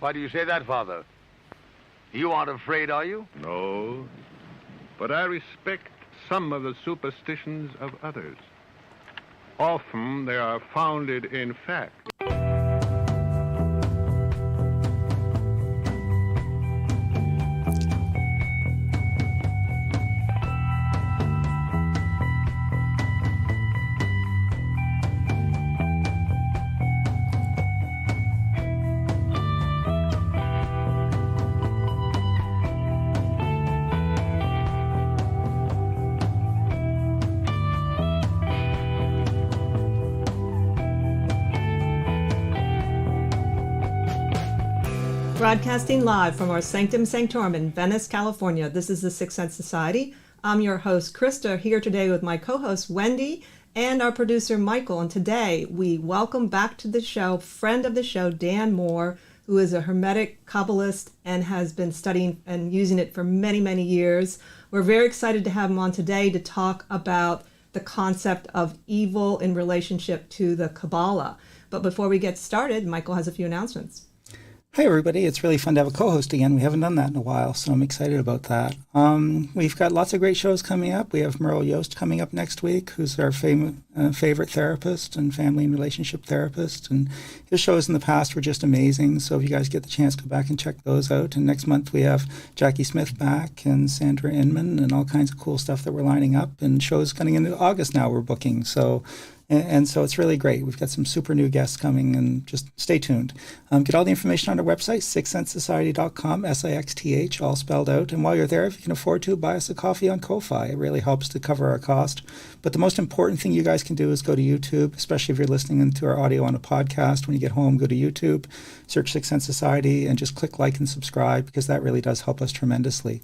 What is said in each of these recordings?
Why do you say that, Father? You aren't afraid, are you? No, but I respect some of the superstitions of others. Often they are founded in fact. Broadcasting live from our Sanctum Sanctorum in Venice, California. This is the Sixth Sense Society. I'm your host, Krista, here today with my co-host, Wendy, and our producer, Michael. And today we welcome back to the show, friend of the show, Dan Moore, who is a Hermetic Kabbalist and has been studying and using it for many, many years. We're very excited to have him on today to talk about the concept of evil in relationship to the Kabbalah. But before we get started, Michael has a few announcements. Hi, everybody. It's really fun to have a co-host again. We haven't done that in a while, so I'm excited about that. We've got lots of great shows coming up. We have Merle Yost coming up next week, who's our favorite therapist and family and relationship therapist. And his shows in the past were just amazing, so if you guys get the chance, go back and check those out. And next month we have Jackie Smith back and Sandra Inman and all kinds of cool stuff that we're lining up. And shows coming into August now we're booking, so... And so it's really great. We've got some super new guests coming, and just stay tuned. Get all the information on our website, sixthsensesociety.com, SIXTH, all spelled out. And while you're there, if you can afford to, buy us a coffee on Ko-Fi. It really helps to cover our cost. But the most important thing you guys can do is go to YouTube, especially if you're listening to our audio on a podcast. When you get home, go to YouTube, search Sixth Sense Society, and just click like and subscribe, because that really does help us tremendously.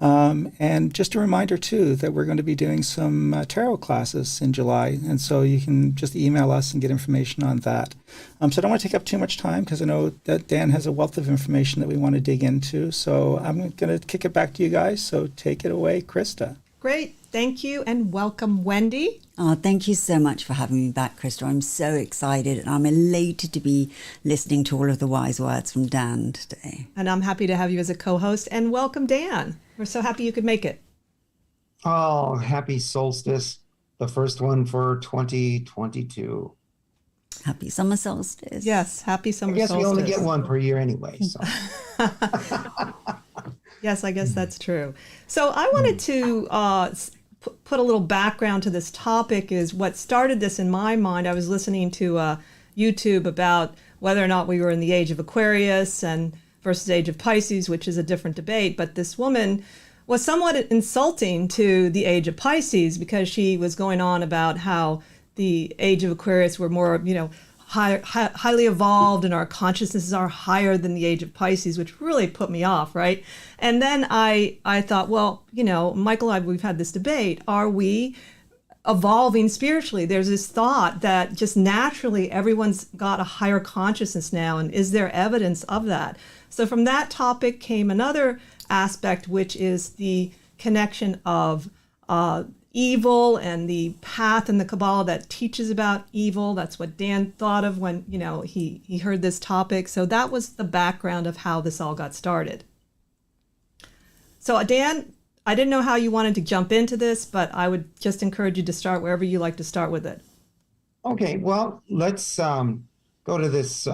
And just a reminder, too, that we're going to be doing some tarot classes in July. And so you can just email us and get information on that. So I don't want to take up too much time, because I know that Dan has a wealth of information that we want to dig into. So I'm going to kick it back to you guys. So take it away, Krista. Great. Thank you, and welcome, Wendy. Oh, thank you so much for having me back, Krista. I'm so excited, and I'm elated to be listening to all of the wise words from Dan today. And I'm happy to have you as a co-host. And welcome, Dan. We're so happy you could make it. Oh, happy solstice. The first one for 2022. Happy summer solstice. Yes, happy summer solstice. I guess we only get one per year anyway. So. Yes, I guess that's true. So I wanted to put a little background to this topic. Is what started this in my mind. I was listening to YouTube about whether or not we were in the age of Aquarius and versus age of Pisces, which is a different debate. But this woman was somewhat insulting to the age of Pisces, because she was going on about how the age of Aquarius were more, highly evolved, and our consciousnesses are higher than the age of Pisces, which really put me off, right? And then I thought, well, Michael and I, we've had this debate. Are we evolving spiritually? There's this thought that just naturally everyone's got a higher consciousness now, and is there evidence of that? So from that topic came another aspect, which is the connection of evil and the path in the Kabbalah that teaches about evil. That's what Dan thought of when he heard this topic. So that was the background of how this all got started. So Dan, I didn't know how you wanted to jump into this, but I would just encourage you to start wherever you like to start with it. Okay, well, let's go to this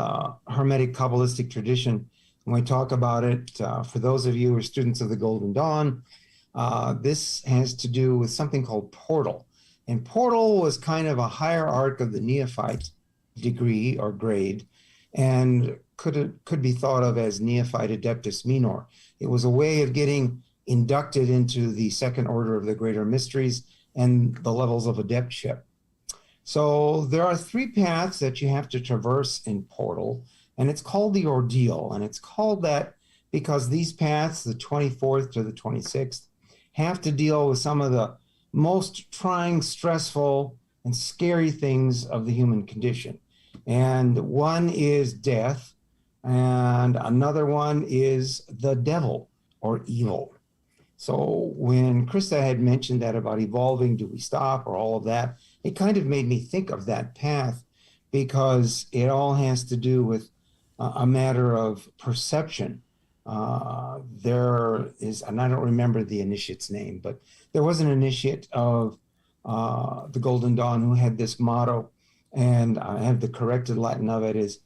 Hermetic Kabbalistic tradition. When we talk about it, for those of you who are students of the Golden Dawn, this has to do with something called portal. And portal was kind of a higher arc of the neophyte degree or grade, and could be thought of as neophyte adeptus minor. It was a way of getting inducted into the second order of the greater mysteries and the levels of adeptship. So there are three paths that you have to traverse in portal, and it's called the ordeal. And it's called that because these paths, the 24th to the 26th, have to deal with some of the most trying, stressful, and scary things of the human condition. And one is death, and another one is the devil or evil. So when Krista had mentioned that about evolving, do we stop, or all of that, it kind of made me think of that path, because it all has to do with a matter of perception. There is, and I don't remember the initiate's name, but there was an initiate of the Golden Dawn who had this motto, and I have the corrected Latin of it is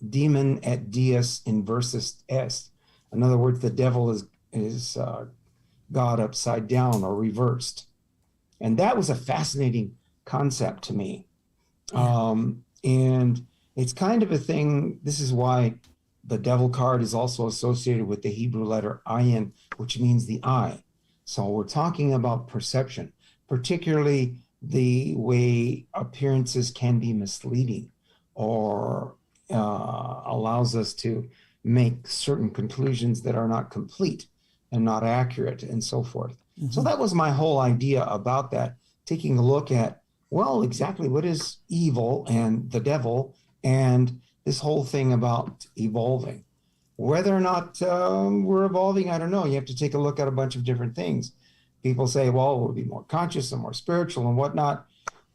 demon et deus inversus est. In other words, the devil is God upside down or reversed. And that was a fascinating concept to me. And it's kind of a thing, this is why the devil card is also associated with the Hebrew letter ayin, which means the eye. So we're talking about perception, particularly the way appearances can be misleading or allows us to make certain conclusions that are not complete and not accurate and so forth. Mm-hmm. So that was my whole idea about that, taking a look at, well, exactly what is evil and the devil and this whole thing about evolving. Whether or not we're evolving, I don't know. You have to take a look at a bunch of different things. People say, well, we'll be more conscious and more spiritual and whatnot.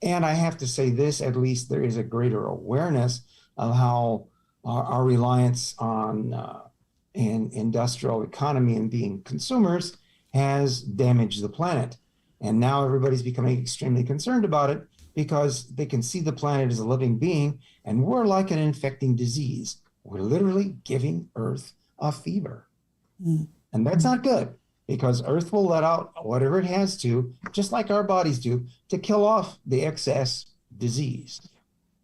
And I have to say this, at least there is a greater awareness of how our reliance on an industrial economy and being consumers has damaged the planet. And now everybody's becoming extremely concerned about it because they can see the planet as a living being, and we're like an infecting disease. We're literally giving Earth a fever. Mm. And that's not good, because Earth will let out whatever it has to, just like our bodies do, to kill off the excess disease.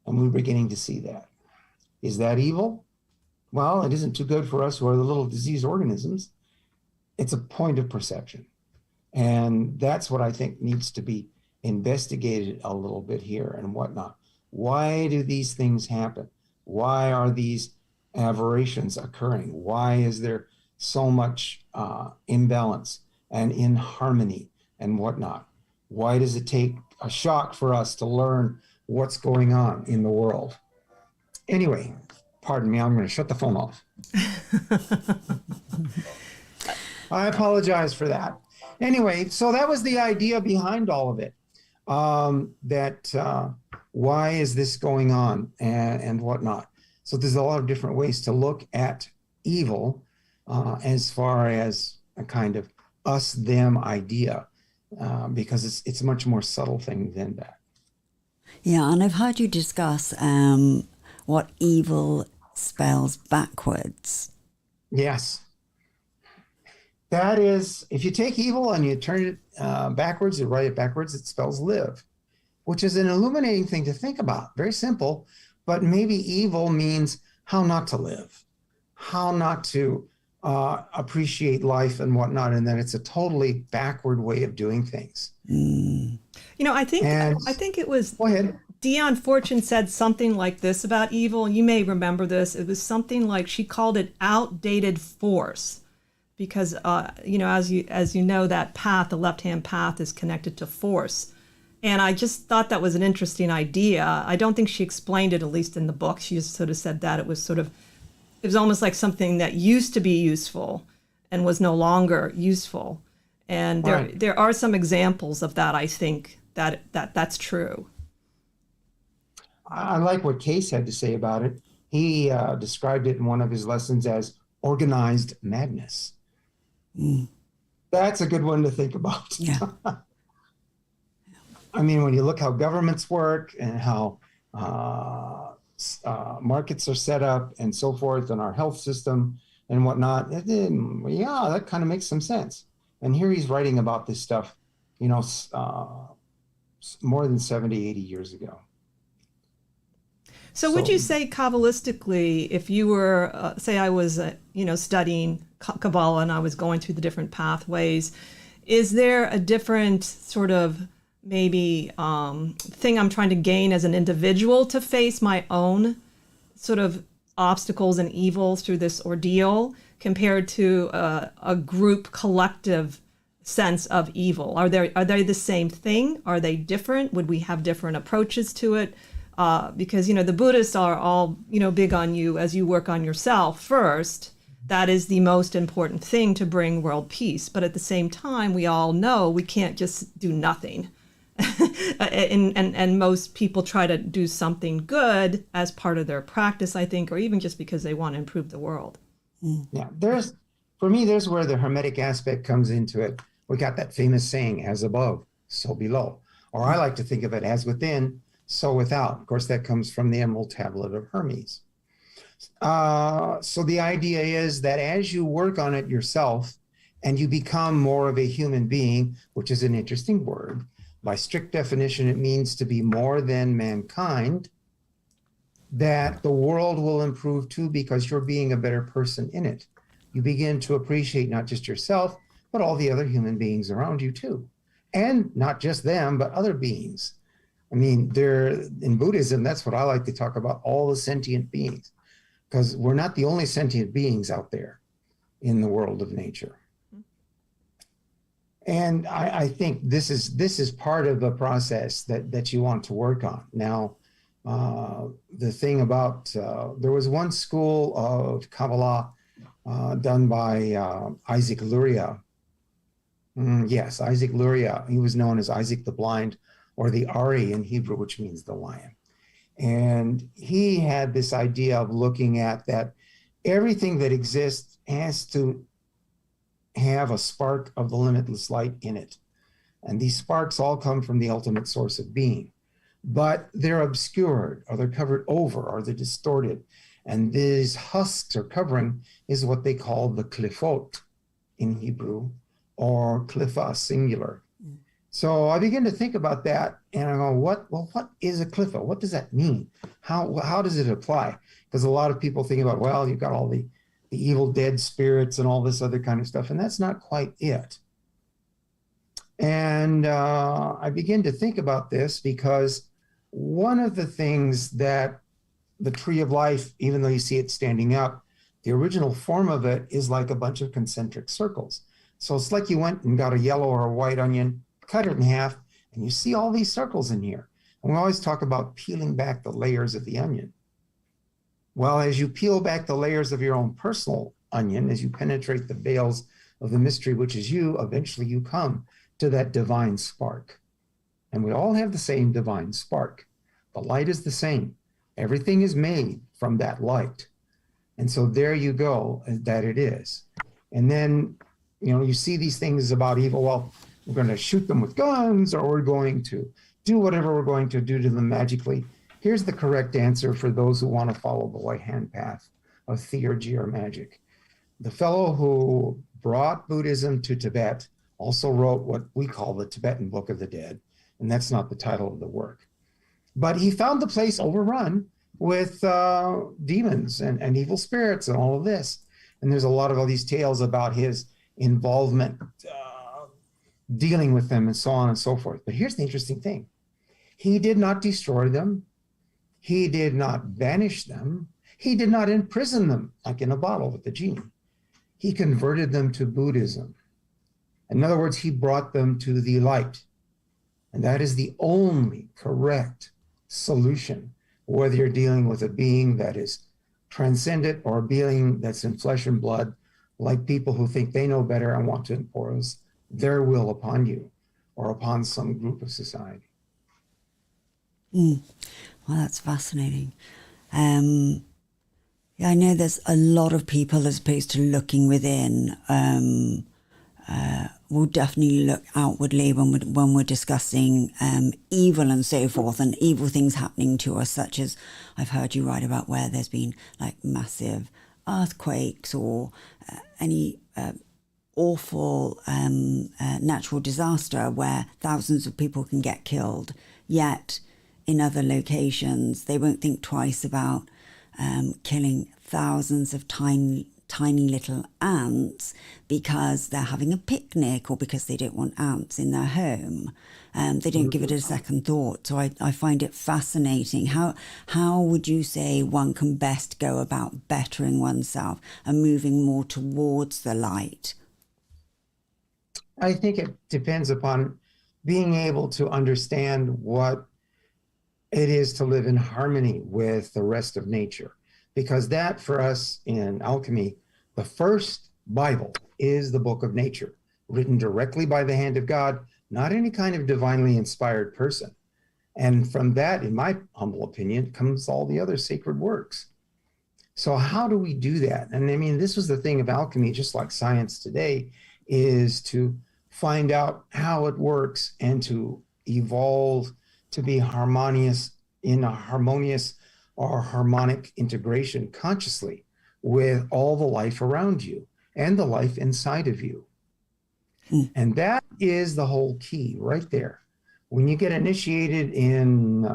And we're beginning to see that. Is that evil? Well, it isn't too good for us who are the little disease organisms. It's a point of perception. And that's what I think needs to be investigated a little bit here and whatnot. Why do these things happen? Why are these aberrations occurring? Why is there so much imbalance and inharmony and whatnot? Why does it take a shock for us to learn what's going on in the world? Anyway, pardon me, I'm going to shut the phone off. I apologize for that. Anyway, so that was the idea behind all of it. Why is this going on and whatnot? So there's a lot of different ways to look at evil as far as a kind of us-them idea, because it's a much more subtle thing than that. Yeah, and I've heard you discuss what evil spells backwards. Yes. That is, if you take evil and you turn it backwards, you write it backwards, it spells live, which is an illuminating thing to think about. Very simple, but maybe evil means how not to live, how not to appreciate life and whatnot, and that it's a totally backward way of doing things. Mm. You know, I think it was. Go ahead. Dion Fortune said something like this about evil, and you may remember this. It was something like she called it outdated force, because you know, as you know, that path, the left-hand path, is connected to force. And I just thought that was an interesting idea. I don't think she explained it, at least in the book. She just sort of said that it was almost like something that used to be useful and was no longer useful. And there are some examples of that. I think that's true. I like what Case had to say about it. He described it in one of his lessons as organized madness. Mm. That's a good one to think about. Yeah. I mean, when you look how governments work and how markets are set up and so forth, and our health system and whatnot, that kind of makes some sense. And here he's writing about this stuff, you know, more than 70, 80 years ago. So would you say Kabbalistically, if you were, say I was, studying Kabbalah and I was going through the different pathways, is there a different sort of maybe thing I'm trying to gain as an individual to face my own sort of obstacles and evils through this ordeal compared to a group collective sense of evil? Are they the same thing? Are they different? Would we have different approaches to it? Because, you know, the Buddhists are all, you know, big on you as you work on yourself first. That is the most important thing to bring world peace. But at the same time, we all know we can't just do nothing. and most people try to do something good as part of their practice, I think, or even just because they want to improve the world. Yeah, for me, there's where the Hermetic aspect comes into it. We got that famous saying, as above, so below. Or I like to think of it as within, so without. Of course, that comes from the Emerald Tablet of Hermes. So the idea is that as you work on it yourself and you become more of a human being, which is an interesting word, by strict definition, it means to be more than mankind, that the world will improve too because you're being a better person in it. You begin to appreciate not just yourself, but all the other human beings around you too. And not just them, but other beings. I mean, in Buddhism, that's what I like to talk about, all the sentient beings, because we're not the only sentient beings out there in the world of nature. And I think this is part of the process that you want to work on. Now, the thing about, there was one school of Kabbalah done by Isaac Luria. Yes, Isaac Luria. He was known as Isaac the Blind, or the Ari in Hebrew, which means the lion. And he had this idea of looking at that everything that exists has to have a spark of the limitless light in it. And these sparks all come from the ultimate source of being. But they're obscured, or they're covered over, or they're distorted. And these husks or covering is what they call the klifot in Hebrew, or klifa singular. So I begin to think about that, and I go, what is a klifa? What does that mean? How does it apply? Because a lot of people think about, well, you've got all the evil dead spirits and all this other kind of stuff, and that's not quite it. And I begin to think about this because one of the things that the tree of life, even though you see it standing up, the original form of it is like a bunch of concentric circles. So it's like you went and got a yellow or a white onion, cut it in half, and you see all these circles in here. And we always talk about peeling back the layers of the onion. Well, as you peel back the layers of your own personal onion, as you penetrate the veils of the mystery, which is you, eventually you come to that divine spark. And we all have the same divine spark. The light is the same. Everything is made from that light. And so there you go, that it is. And then, you see these things about evil. Well, we're going to shoot them with guns, or we're going to do whatever we're going to do to them magically. Here's the correct answer for those who want to follow the right-hand path of theurgy or magic. The fellow who brought Buddhism to Tibet also wrote what we call the Tibetan Book of the Dead, and that's not the title of the work. But he found the place overrun with demons and evil spirits and all of this. And there's a lot of all these tales about his involvement dealing with them and so on and so forth. But here's the interesting thing. He did not destroy them. He did not banish them. He did not imprison them like in a bottle with the genie. He converted them to Buddhism. In other words, he brought them to the light. And that is the only correct solution, whether you're dealing with a being that is transcendent or a being that's in flesh and blood, like people who think they know better and want to impose their will upon you or upon some group of society. Well, that's fascinating. Yeah, I know there's a lot of people, as opposed to looking within, will definitely look outwardly when we're discussing evil and so forth, and evil things happening to us, such as I've heard you write about where there's been like massive earthquakes or any awful natural disaster where thousands of people can get killed. Yet in other locations, they won't think twice about killing thousands of tiny little ants because they're having a picnic or because they don't want ants in their home. They don't give it a second thought. So I find it fascinating. How would you say one can best go about bettering oneself and moving more towards the light? I think it depends upon being able to understand what it is to live in harmony with the rest of nature. Because that, for us in alchemy, the first Bible is the book of nature, written directly by the hand of God, not any kind of divinely inspired person. And from that, in my humble opinion, comes all the other sacred works. So how do we do that? And I mean, this was the thing of alchemy, just like science today, is to find out how it works and to evolve to be harmonious in a harmonious or harmonic integration consciously with all the life around you and the life inside of you. And that is the whole key right there. When you get initiated in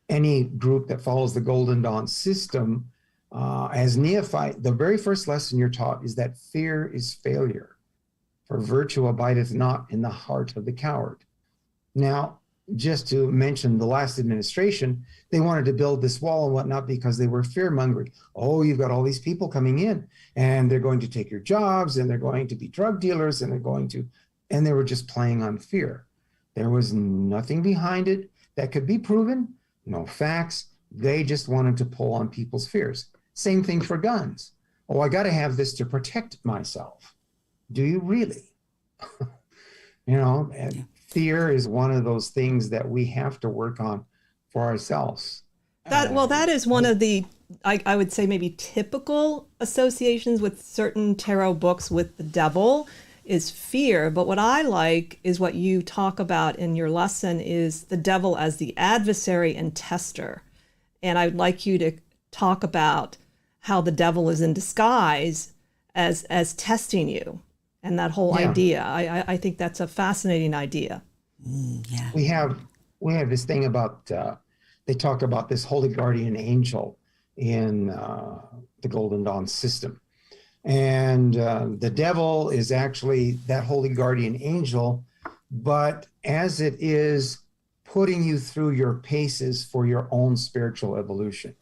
any group that follows the Golden Dawn system, as neophyte, the very first lesson you're taught is that fear is failure, for virtue abideth not in the heart of the coward. Now, just to mention the last administration, they wanted to build this wall and whatnot because they were fear-mongering. Oh, you've got all these people coming in, and they're going to take your jobs, and they're going to be drug dealers, and they were just playing on fear. There was nothing behind it that could be proven, no facts. They just wanted to pull on people's fears. Same thing for guns. Oh, I got to have this to protect myself. Do you really? And fear is one of those things that we have to work on for ourselves. That is one of the, I would say, maybe typical associations with certain tarot books with the devil is fear. But what I like is what you talk about in your lesson is the devil as the adversary and tester. And I'd like you to talk about how the devil is in disguise as testing you and that whole idea. I think that's a fascinating idea. Yeah. We have this thing about, they talk about this holy guardian angel in the Golden Dawn system. And the devil is actually that holy guardian angel, but as it is putting you through your paces for your own spiritual evolution,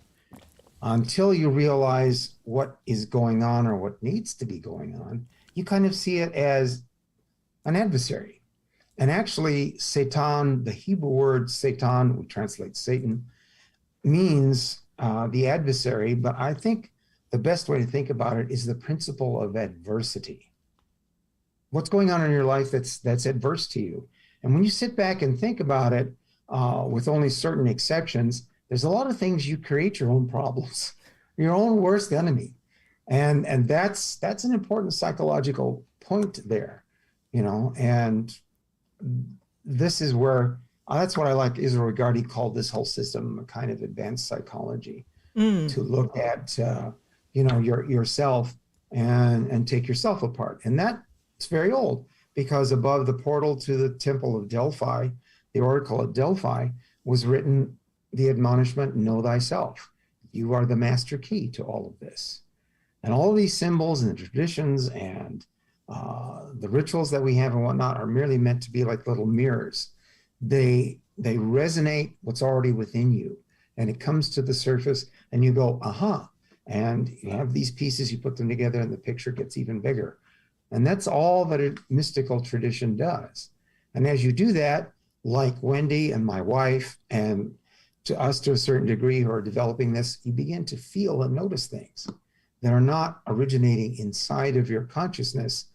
until you realize what is going on or what needs to be going on, you kind of see it as an adversary. And actually, Satan, the Hebrew word Satan, we translate Satan, means the adversary, but I think the best way to think about it is the principle of adversity. What's going on in your life that's adverse to you? And when you sit back and think about it, with only certain exceptions, there's a lot of things you create your own problems, your own worst enemy. And that's an important psychological point there, and this is where, that's what I like Israel Regardie called this whole system a kind of advanced psychology, to look at, yourself and take yourself apart. And that's very old, because above the portal to the temple of Delphi, the oracle at Delphi, was written the admonishment, know thyself. You are the master key to all of this. And all of these symbols and the traditions and the rituals that we have and whatnot are merely meant to be like little mirrors. They resonate what's already within you, and it comes to the surface and you go, aha. And you have these pieces, you put them together and the picture gets even bigger. And that's all that a mystical tradition does. And as you do that, like Wendy and my wife, and to us to a certain degree who are developing this, you begin to feel and notice things that are not originating inside of your consciousness,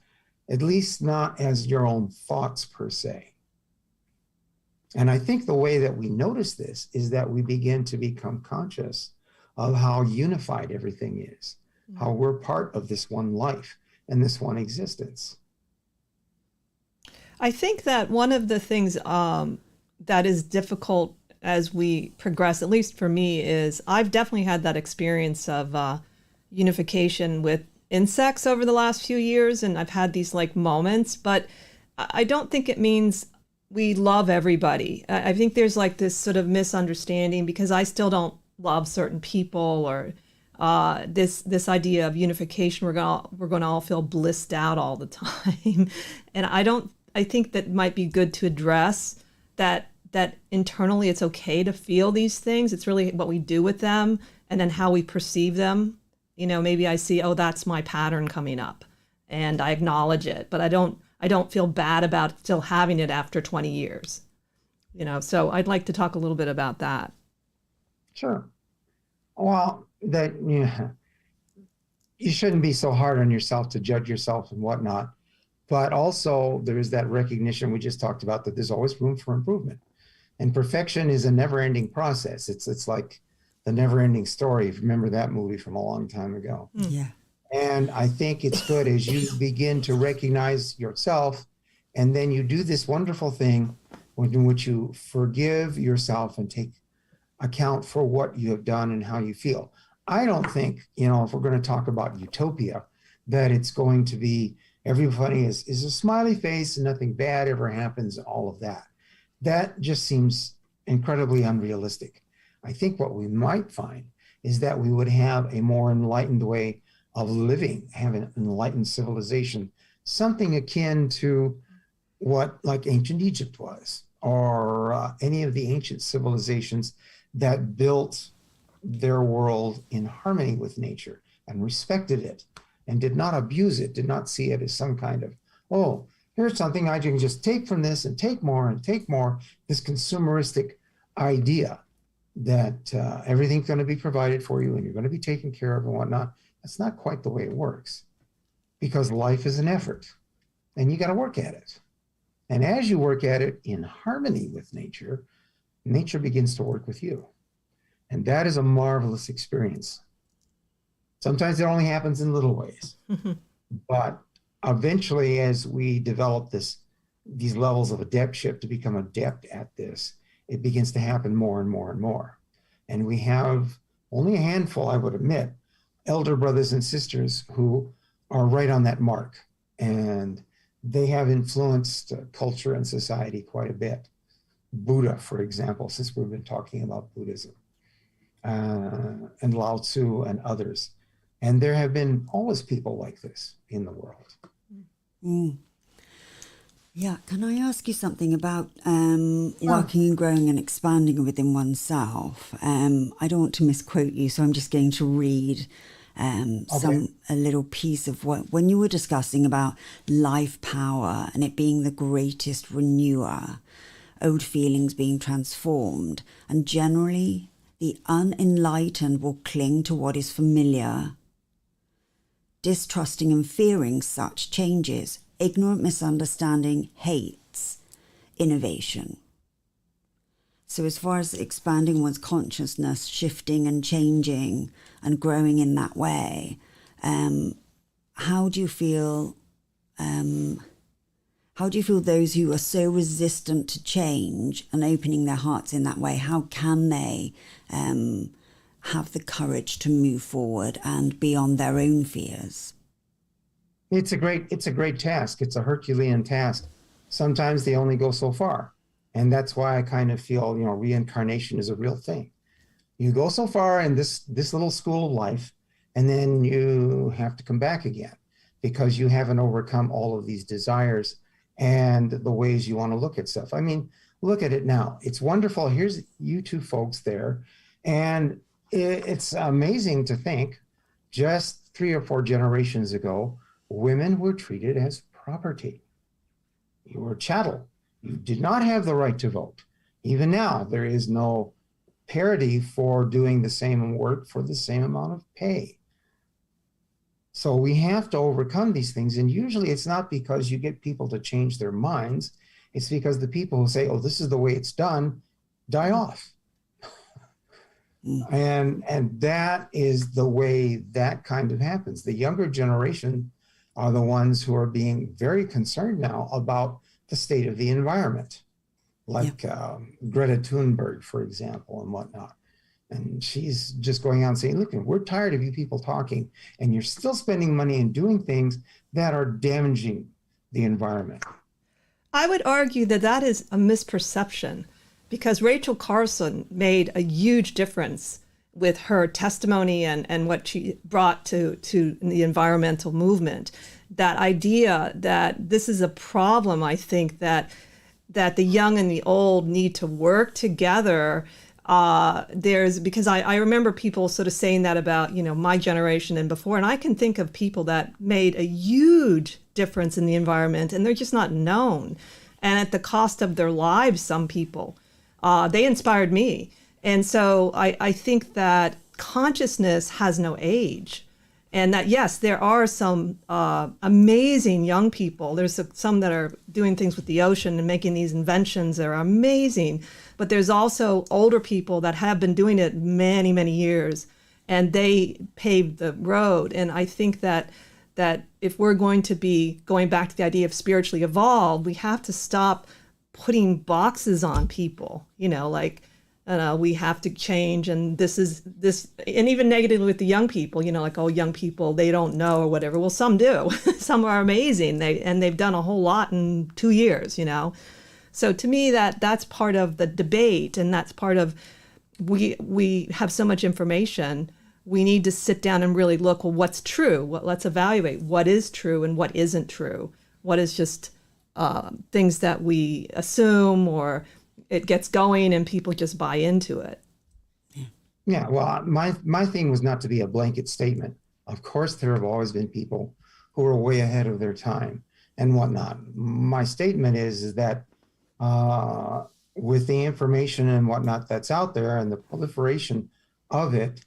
at least not as your own thoughts per se. And I think the way that we notice this is that we begin to become conscious of how unified everything is, how we're part of this one life and this one existence. I think that one of the things that is difficult as we progress, at least for me, is I've definitely had that experience of unification with insects over the last few years, and I've had these moments, but I don't think it means we love everybody. I think there's this sort of misunderstanding, because I still don't love certain people, or this idea of unification, we're gonna all feel blissed out all the time. And I think that might be good to address that internally it's okay to feel these things. It's really what we do with them and then how we perceive them. Maybe I see, oh, that's my pattern coming up, and I acknowledge it, but I don't feel bad about still having it after 20 years. So I'd like to talk a little bit about that. Sure. Well, you shouldn't be so hard on yourself to judge yourself and whatnot. But also there's that recognition we just talked about, that there's always room for improvement. And perfection is a never-ending process. It's like the never-ending story. If you remember that movie from a long time ago. Yeah. And I think it's good as you begin to recognize yourself, and then you do this wonderful thing in which you forgive yourself and take account for what you have done and how you feel. I don't think, if we're going to talk about utopia, that it's going to be everybody is a smiley face and nothing bad ever happens, all of that. That just seems incredibly unrealistic. I think what we might find is that we would have a more enlightened way of living, have an enlightened civilization, something akin to what like ancient Egypt was, or any of the ancient civilizations that built their world in harmony with nature and respected it and did not abuse it, did not see it as some kind of, oh, here's something I can just take from this and take more, this consumeristic idea that everything's going to be provided for you and you're going to be taken care of and whatnot. That's not quite the way it works, because life is an effort and you got to work at it. And as you work at it in harmony with nature, nature begins to work with you. And that is a marvelous experience. Sometimes it only happens in little ways. But eventually, as we develop these levels of adeptship to become adept at this, it begins to happen more and more and more. And we have only a handful, I would admit, elder brothers and sisters who are right on that mark. And they have influenced culture and society quite a bit. Buddha, for example, since we've been talking about Buddhism, and Lao Tzu and others. And there have been always people like this in the world. Mm. Yeah, can I ask you something about working and growing and expanding within oneself? I don't want to misquote you, so I'm just going to read a little piece of what, when you were discussing about life power and it being the greatest renewer, old feelings being transformed, and generally the unenlightened will cling to what is familiar, distrusting and fearing such changes. Ignorant misunderstanding hates innovation. So as far as expanding one's consciousness, shifting and changing and growing in that way, how do you feel those who are so resistant to change and opening their hearts in that way, how can they have the courage to move forward and beyond their own fears? It's a great task. It's a Herculean task. Sometimes they only go so far. And that's why I kind of feel, reincarnation is a real thing. You go so far in this little school of life, and then you have to come back again because you haven't overcome all of these desires and the ways you want to look at stuff. I mean, look at it now. It's wonderful. Here's you two folks there. And it's amazing to think just 3 or 4 generations ago, women were treated as property. You were chattel. You did not have the right to vote. Even now, there is no parity for doing the same work for the same amount of pay. So we have to overcome these things. And usually it's not because you get people to change their minds. It's because the people who say, oh, this is the way it's done, die off. And that is the way that kind of happens. The younger generation are the ones who are being very concerned now about the state of the environment, like Greta Thunberg, for example, and whatnot. And she's just going out and saying, look, we're tired of you people talking, and you're still spending money and doing things that are damaging the environment. I would argue that is a misperception, because Rachel Carson made a huge difference with her testimony and what she brought to the environmental movement. That idea that this is a problem, I think that the young and the old need to work together. Because I remember people sort of saying that about, my generation and before, and I can think of people that made a huge difference in the environment and they're just not known. And at the cost of their lives, some people, they inspired me. And so I think that consciousness has no age. And that, yes, there are some amazing young people. There's some that are doing things with the ocean and making these inventions that are amazing. But there's also older people that have been doing it many, many years, and they paved the road. And I think that if we're going to be going back to the idea of spiritually evolved, we have to stop putting boxes on people, like, we have to change, and this, and even negatively with the young people, like, oh, young people, they don't know or whatever. Well, some do. Some are amazing. They've done a whole lot in 2 years, So to me, that's part of the debate, and that's part of, we have so much information. We need to sit down and really look, well, what's true? Let's evaluate what is true and what isn't true. What is just things that we assume, or it gets going and people just buy into it. Yeah, well, my thing was not to be a blanket statement. Of course, there have always been people who are way ahead of their time and whatnot. My statement is that with the information and whatnot that's out there and the proliferation of it,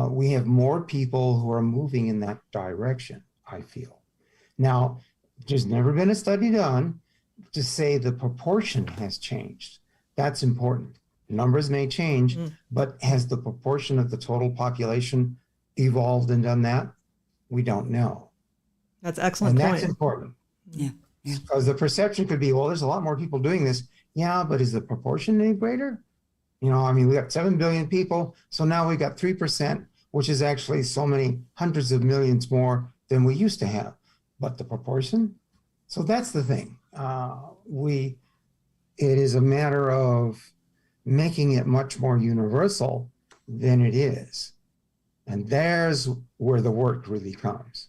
we have more people who are moving in that direction, I feel. Now, there's never been a study done to say the proportion has changed. That's important. Numbers may change, but has the proportion of the total population evolved and done that? We don't know. That's an excellent point. And that's important. Yeah. Because the perception could be, well, there's a lot more people doing this. Yeah, but is the proportion any greater? We got 7 billion people, so now we got 3%, which is actually so many hundreds of millions more than we used to have. But the proportion? So that's the thing. It is a matter of making it much more universal than it is. And there's where the work really comes.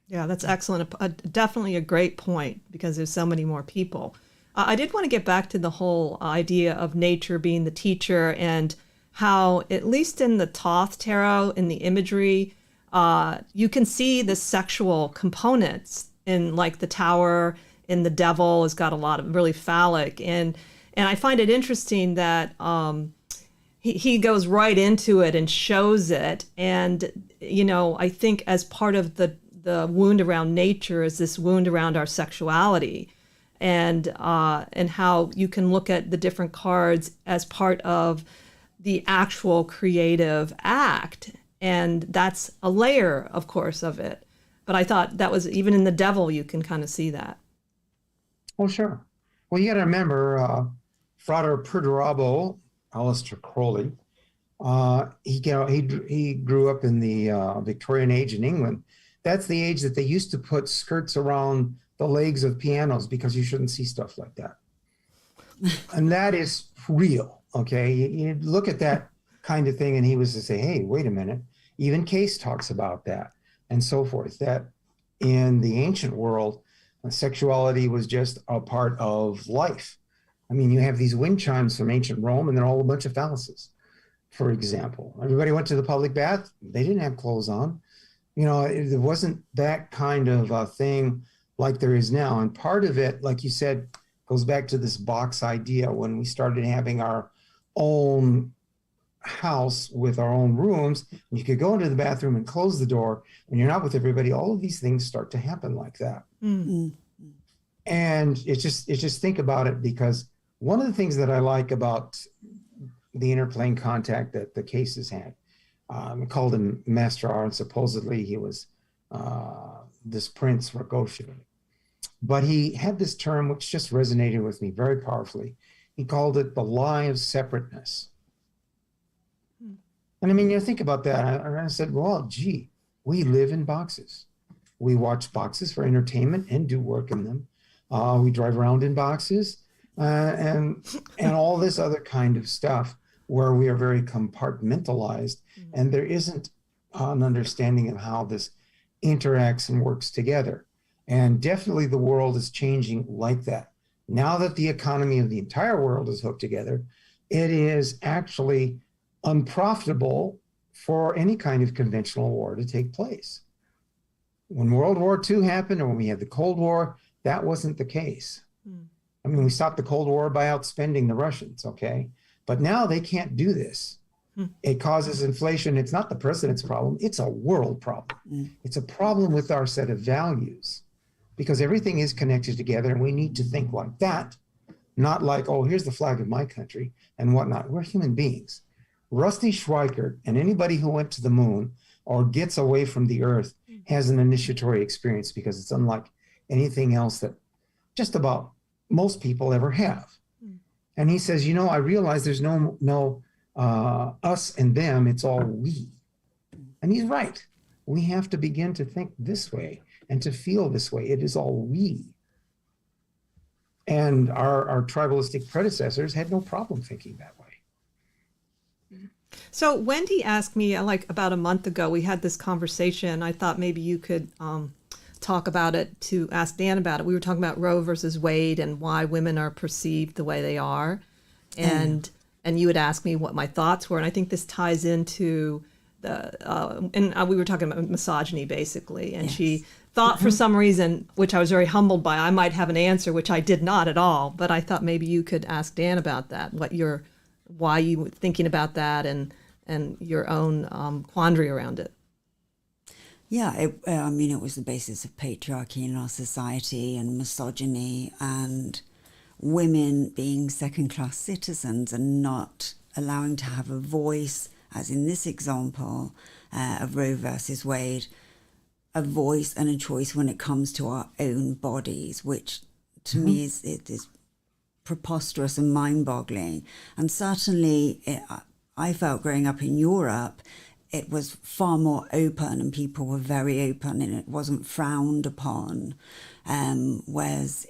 Yeah, that's excellent. Definitely a great point, because there's so many more people. I did want to get back to the whole idea of nature being the teacher, and how, at least in the Thoth tarot, in the imagery, you can see the sexual components in, like, the tower, and the devil has got a lot of really phallic. And I find it interesting that he goes right into it and shows it. And, I think as part of the wound around nature is this wound around our sexuality, and how you can look at the different cards as part of the actual creative act. And that's a layer, of course, of it. But I thought that was, even in the devil, you can kind of see that. Oh, sure. Well, you got to remember, Frater Perdurabo, Aleister Crowley, he grew up in the Victorian age in England. That's the age that they used to put skirts around the legs of pianos because you shouldn't see stuff like that. And that is real, okay? You look at that kind of thing, and he was to say, hey, wait a minute. Even Case talks about that and so forth, that in the ancient world, sexuality was just a part of life. I mean, you have these wind chimes from ancient Rome, and they're all a bunch of phalluses, for example. Everybody went to the public bath. They didn't have clothes on. It wasn't that kind of a thing like there is now. And part of it, like you said, goes back to this box idea. When we started having our own house with our own rooms, and you could go into the bathroom and close the door when you're not with everybody, all of these things start to happen like that. Mm-hmm. And it's just think about it, because one of the things that I like about the interplane contact that the Cases had, called him Master R, and supposedly he was this prince for Goshen. But he had this term which just resonated with me very powerfully. He called it the lie of separateness. And I mean, you think about that. I said, well, gee, we live in boxes. We watch boxes for entertainment and do work in them. We drive around in boxes and all this other kind of stuff, where we are very compartmentalized, and there isn't an understanding of how this interacts and works together. And definitely the world is changing like that. Now that the economy of the entire world is hooked together, it is actually unprofitable for any kind of conventional war to take place. When World War II happened, or when we had the Cold War, that wasn't the case. I mean, we stopped the Cold War by outspending the Russians, okay? But now they can't do this. It causes inflation. It's not the president's problem. It's a world problem. It's a problem with our set of values, because everything is connected together, and we need to think like that, not like, oh, here's the flag of my country and whatnot. We're human beings. Rusty Schweikert and anybody who went to the moon or gets away from the earth has an initiatory experience, because it's unlike anything else that just about most people ever have. And he says, you know, I realize there's no us and them, it's all we. And he's right. We have to begin to think this way and to feel this way. It is all we. And our tribalistic predecessors had no problem thinking that way. So Wendy asked me, like about a month ago, we had this conversation. I thought maybe you could talk about it, to ask Dan about it. We were talking about Roe versus Wade and why women are perceived the way they are. And you had asked me what my thoughts were. And I think this ties into we were talking about misogyny, basically. And she thought for some reason, which I was very humbled by, I might have an answer, which I did not at all. But I thought maybe you could ask Dan about that, why you were thinking about that, and your own quandary around it. Yeah, it was the basis of patriarchy in our society and misogyny, and women being second-class citizens and not allowing to have a voice, as in this example of Roe versus Wade, a voice and a choice when it comes to our own bodies, which to me is preposterous and mind-boggling. And certainly I felt growing up in Europe, it was far more open, and people were very open, and it wasn't frowned upon. Whereas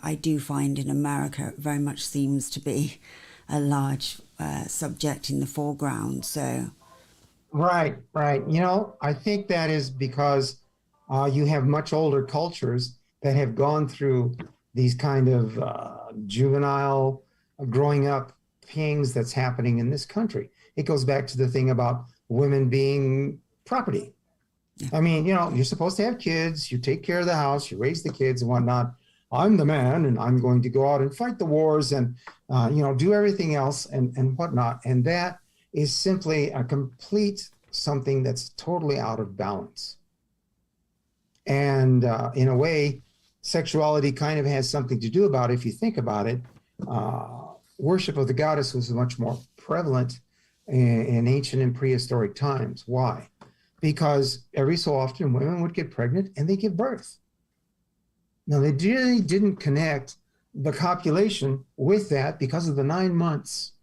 I do find in America, it very much seems to be a large subject in the foreground. So, Right. You know, I think that is because you have much older cultures that have gone through these kind of juvenile growing up things that's happening in this country. It goes back to the thing about women being property. I mean, you know, you're supposed to have kids, you take care of the house, you raise the kids and whatnot. I'm the man, and I'm going to go out and fight the wars and, do everything else and whatnot. And that is simply a complete something that's totally out of balance. And in a way, sexuality kind of has something to do about it. If you think about it, worship of the goddess was much more prevalent in ancient and prehistoric times. Why? Because every so often women would get pregnant and they give birth. Now, they really didn't connect the copulation with that because of the 9 months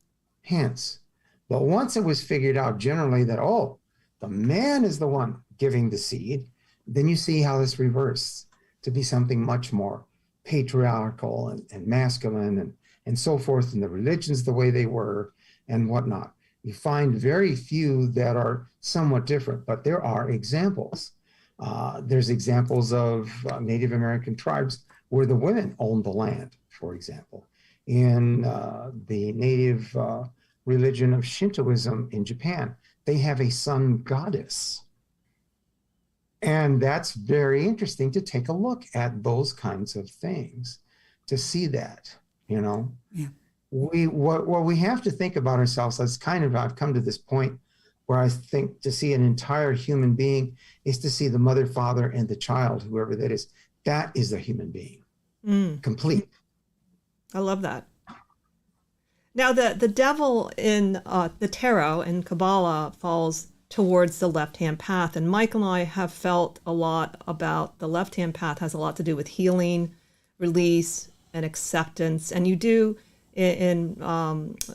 hence. But once it was figured out generally that, the man is the one giving the seed, then you see how this reversed to be something much more patriarchal and masculine and so forth, and the religions the way they were and whatnot. You find very few that are somewhat different, but there are examples. There's examples of Native American tribes where the women owned the land, for example. In the native religion of Shintoism in Japan, they have a sun goddess. And that's very interesting to take a look at those kinds of things, to see that, Yeah. What we have to think about ourselves as I've come to this point where I think to see an entire human being is to see the mother, father, and the child, whoever that is. That is a human being, complete. I love that. Now, the devil in the tarot and Kabbalah falls towards the left-hand path. And Mike and I have felt a lot about the left-hand path has a lot to do with healing, release, and acceptance. And you do, in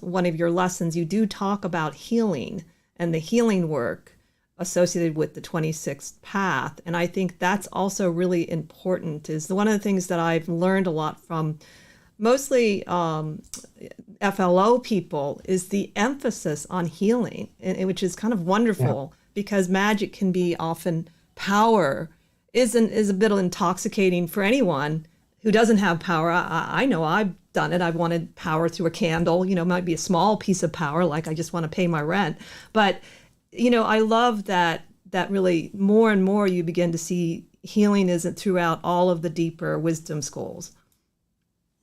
one of your lessons, you do talk about healing and the healing work associated with the 26th path. And I think that's also really important. Is one of the things that I've learned a lot from mostly FLO people is the emphasis on healing, which is kind of wonderful because magic can be often power is a bit intoxicating for anyone who doesn't have power. I know I've done it. I've wanted power through a candle, it might be a small piece of power, like I just want to pay my rent. But, I love that really more and more you begin to see healing isn't throughout all of the deeper wisdom schools.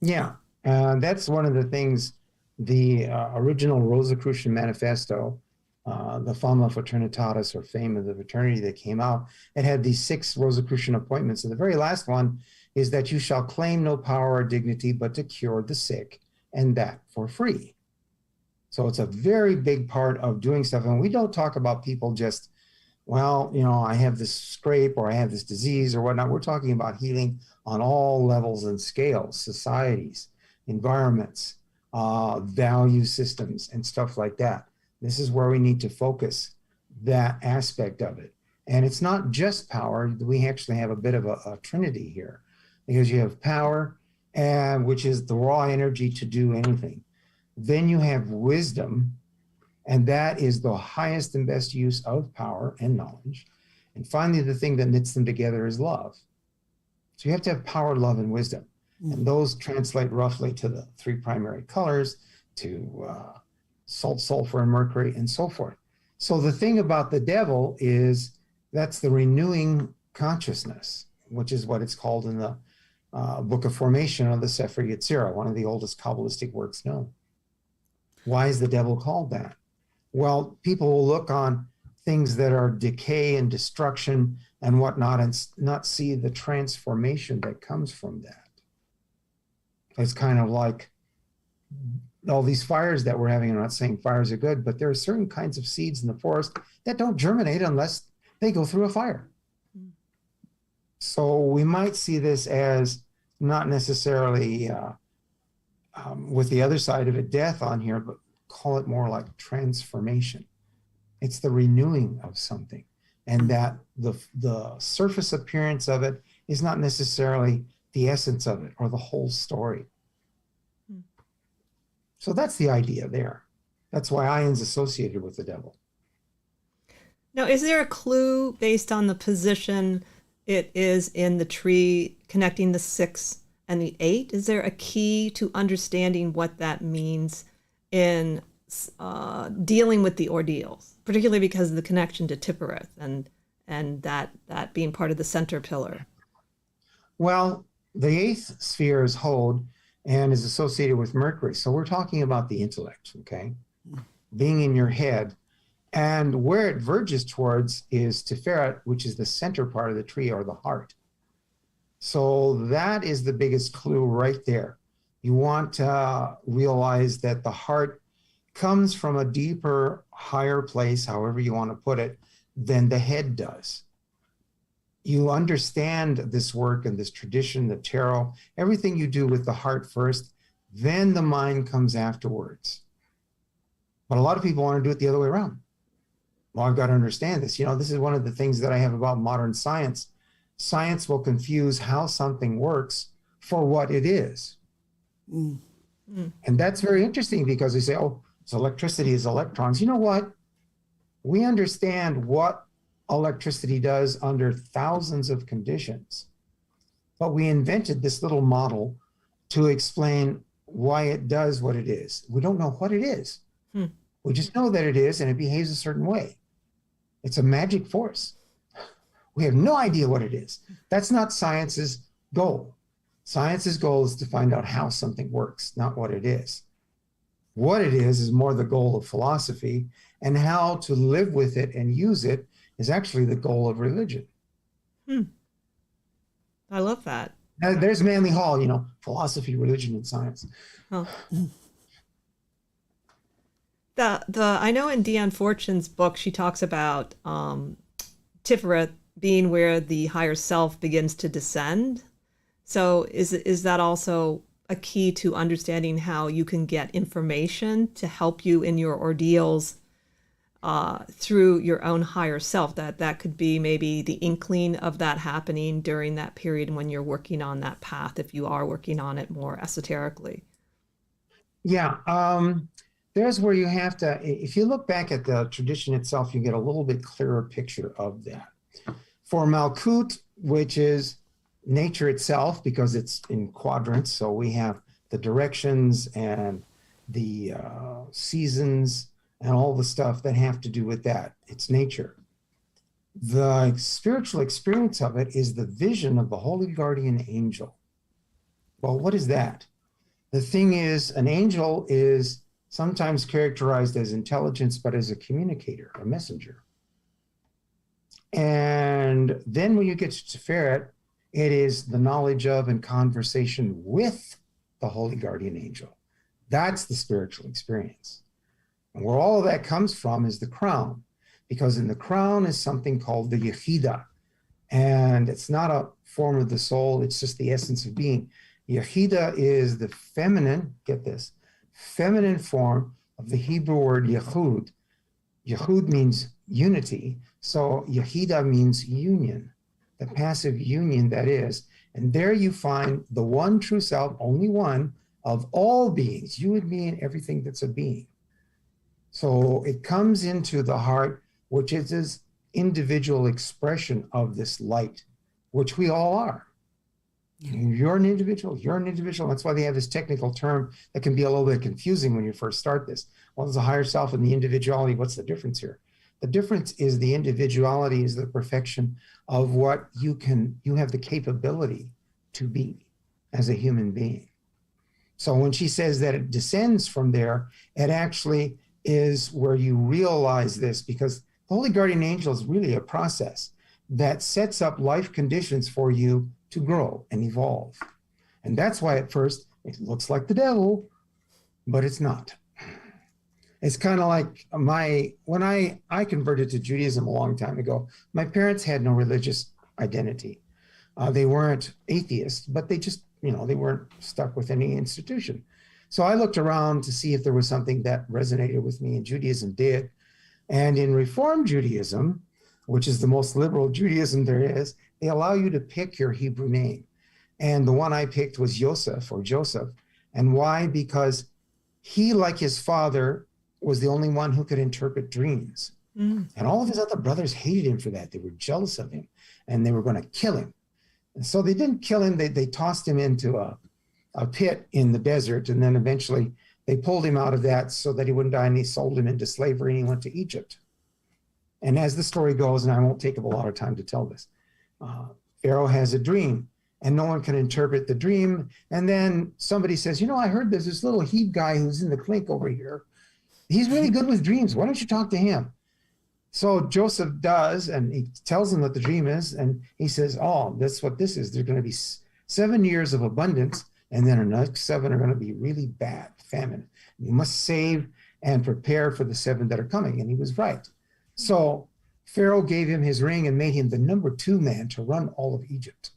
Yeah, that's one of the things the original Rosicrucian Manifesto the Fama Fraternitatis, or Fame of the Fraternity, that came out. It had these 6 Rosicrucian appointments. And the very last one is that you shall claim no power or dignity but to cure the sick, and that for free. So it's a very big part of doing stuff. And we don't talk about people just, well, I have this scrape or I have this disease or whatnot. We're talking about healing on all levels and scales, societies, environments, value systems, and stuff like that. This is where we need to focus that aspect of it. And it's not just power. We actually have a bit of a trinity here, because you have power, which is the raw energy to do anything. Then you have wisdom, and that is the highest and best use of power and knowledge. And finally, the thing that knits them together is love. So you have to have power, love, and wisdom. And those translate roughly to the 3 primary colors, to salt, sulfur, and mercury, and so forth. So the thing about the devil is that's the renewing consciousness, which is what it's called in the Book of Formation of the Sefer Yetzirah, one of the oldest Kabbalistic works known. Why is the devil called that? Well, people will look on things that are decay and destruction and whatnot and not see the transformation that comes from that. It's kind of like all these fires that we're having. I'm not saying fires are good, but there are certain kinds of seeds in the forest that don't germinate unless they go through a fire. So we might see this as not necessarily with the other side of it, death on here, but call it more like transformation. It's the renewing of something, and that the surface appearance of it is not necessarily the essence of it or the whole story. So that's the idea there. That's why Ion's associated with the devil. Now, is there a clue based on the position it is in the tree connecting the 6 and the 8? Is there a key to understanding what that means in dealing with the ordeals, particularly because of the connection to Tippereth and that being part of the center pillar? Well, the 8th sphere is Hod and is associated with Mercury. So we're talking about the intellect, okay? Being in your head. And where it verges towards is Tiferet, which is the center part of the tree, or the heart. So that is the biggest clue right there. You want to realize that the heart comes from a deeper, higher place, however you want to put it, than the head does. You understand this work and this tradition, the tarot, everything you do with the heart first, then the mind comes afterwards. But a lot of people want to do it the other way around. Well, I've got to understand this. This is one of the things that I have about modern science. Science will confuse how something works for what it is. And that's very interesting, because they say, oh, so electricity is electrons. You know what? We understand what electricity does under thousands of conditions. But we invented this little model to explain why it does what it is. We don't know what it is. We just know that it is, and it behaves a certain way. It's a magic force. We have no idea what it is. That's not science's goal. Science's goal is to find out how something works, not what it is. What it is more the goal of philosophy, and how to live with it and use it is actually the goal of religion. I love that. Now, there's Manly Hall, philosophy, religion, and science. Oh. I know in Deanne Fortune's book, she talks about Tiferet being where the higher self begins to descend. So is that also a key to understanding how you can get information to help you in your ordeals through your own higher self? That could be maybe the inkling of that happening during that period when you're working on that path, if you are working on it more esoterically. Yeah. There's where you have to, if you look back at the tradition itself, you get a little bit clearer picture of that. For Malkut, which is nature itself, because it's in quadrants, so we have the directions and the seasons and all the stuff that have to do with that. It's nature. The spiritual experience of it is the vision of the holy guardian angel. Well, what is that? The thing is, an angel is sometimes characterized as intelligence, but as a communicator, a messenger. And then when you get to Tiferet, it is the knowledge of and conversation with the holy guardian angel. That's the spiritual experience. And where all of that comes from is the crown, because in the crown is something called the Yechida. And it's not a form of the soul, it's just the essence of being. Yechida is the feminine, get this, feminine form of the Hebrew word Yehud. Yehud means unity, so Yechida means union, the passive union that is. And there you find the one true self, only one, of all beings, you and me and everything that's a being. So it comes into the heart, which is this individual expression of this light, which we all are. You're an individual, you're an individual. That's why they have this technical term that can be a little bit confusing when you first start this. Well, there's a higher self and the individuality. What's the difference here? The difference is the individuality is the perfection of what you have the capability to be as a human being. So when she says that it descends from there, it actually is where you realize this, because the Holy Guardian Angel is really a process that sets up life conditions for you to grow and evolve. And that's why at first it looks like the devil, but it's not. It's kind of like when I converted to Judaism a long time ago, my parents had no religious identity. They weren't atheists, but they just, they weren't stuck with any institution. So I looked around to see if there was something that resonated with me, and Judaism did. And in Reform Judaism, which is the most liberal Judaism there is, they allow you to pick your Hebrew name. And the one I picked was Yosef, or Joseph. And why? Because he, like his father, was the only one who could interpret dreams. And all of his other brothers hated him for that. They were jealous of him, and they were going to kill him. And so they didn't kill him. They tossed him into a pit in the desert, and then eventually they pulled him out of that so that he wouldn't die, and they sold him into slavery, and he went to Egypt. And as the story goes, and I won't take up a lot of time to tell this, Pharaoh has a dream, and no one can interpret the dream. And then somebody says, I heard there's this little Heb guy who's in the clink over here. He's really good with dreams. Why don't you talk to him? So Joseph does, and he tells him what the dream is, and he says, that's what this is. There's going to be 7 years of abundance, and then the next 7 are going to be really bad, famine. You must save and prepare for the 7 that are coming. And he was right. So Pharaoh gave him his ring and made him the number 2 man to run all of Egypt.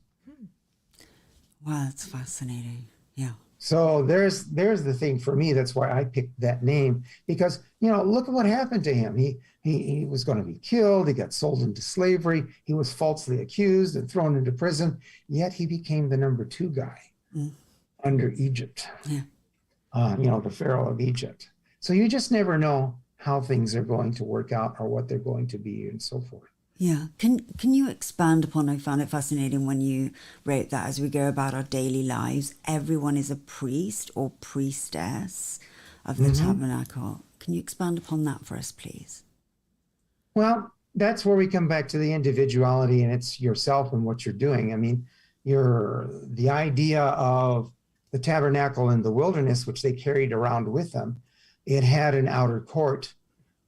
Wow, that's fascinating. Yeah. So there's the thing for me. That's why I picked that name, because, look at what happened to him. He was going to be killed. He got sold into slavery. He was falsely accused and thrown into prison. Yet he became the number 2 guy under Egypt. Yeah. The Pharaoh of Egypt. So you just never know how things are going to work out or what they're going to be and so forth. Yeah. Can you expand upon, I found it fascinating when you wrote that as we go about our daily lives, everyone is a priest or priestess of the Tabernacle. Can you expand upon that for us, please? Well, that's where we come back to the individuality, and it's yourself and what you're doing. I mean, the idea of the tabernacle in the wilderness, which they carried around with them, it had an outer court,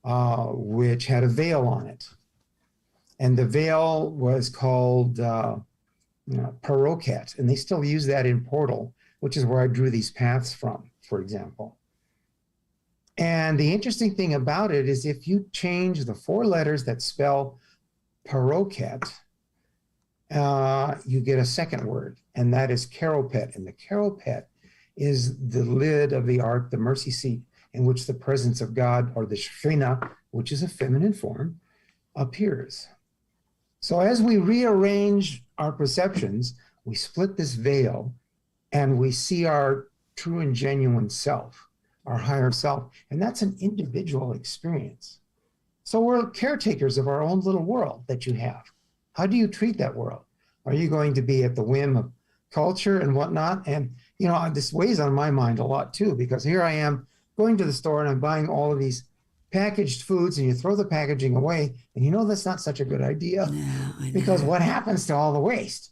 which had a veil on it. And the veil was called paroket, and they still use that in Portal, which is where I drew these paths from, for example. And the interesting thing about it is if you change the 4 letters that spell paroket, you get a second word, and that is keropet. And the keropet is the lid of the ark, the mercy seat, in which the presence of God, or the Shekhinah, which is a feminine form, appears. So as we rearrange our perceptions, we split this veil and we see our true and genuine self, our higher self. And that's an individual experience. So we're caretakers of our own little world that you have. How do you treat that world? Are you going to be at the whim of culture and whatnot? And, this weighs on my mind a lot too, because here I am going to the store and I'm buying all of these packaged foods, and you throw the packaging away, and that's not such a good idea. Yeah, I know. Because what happens to all the waste?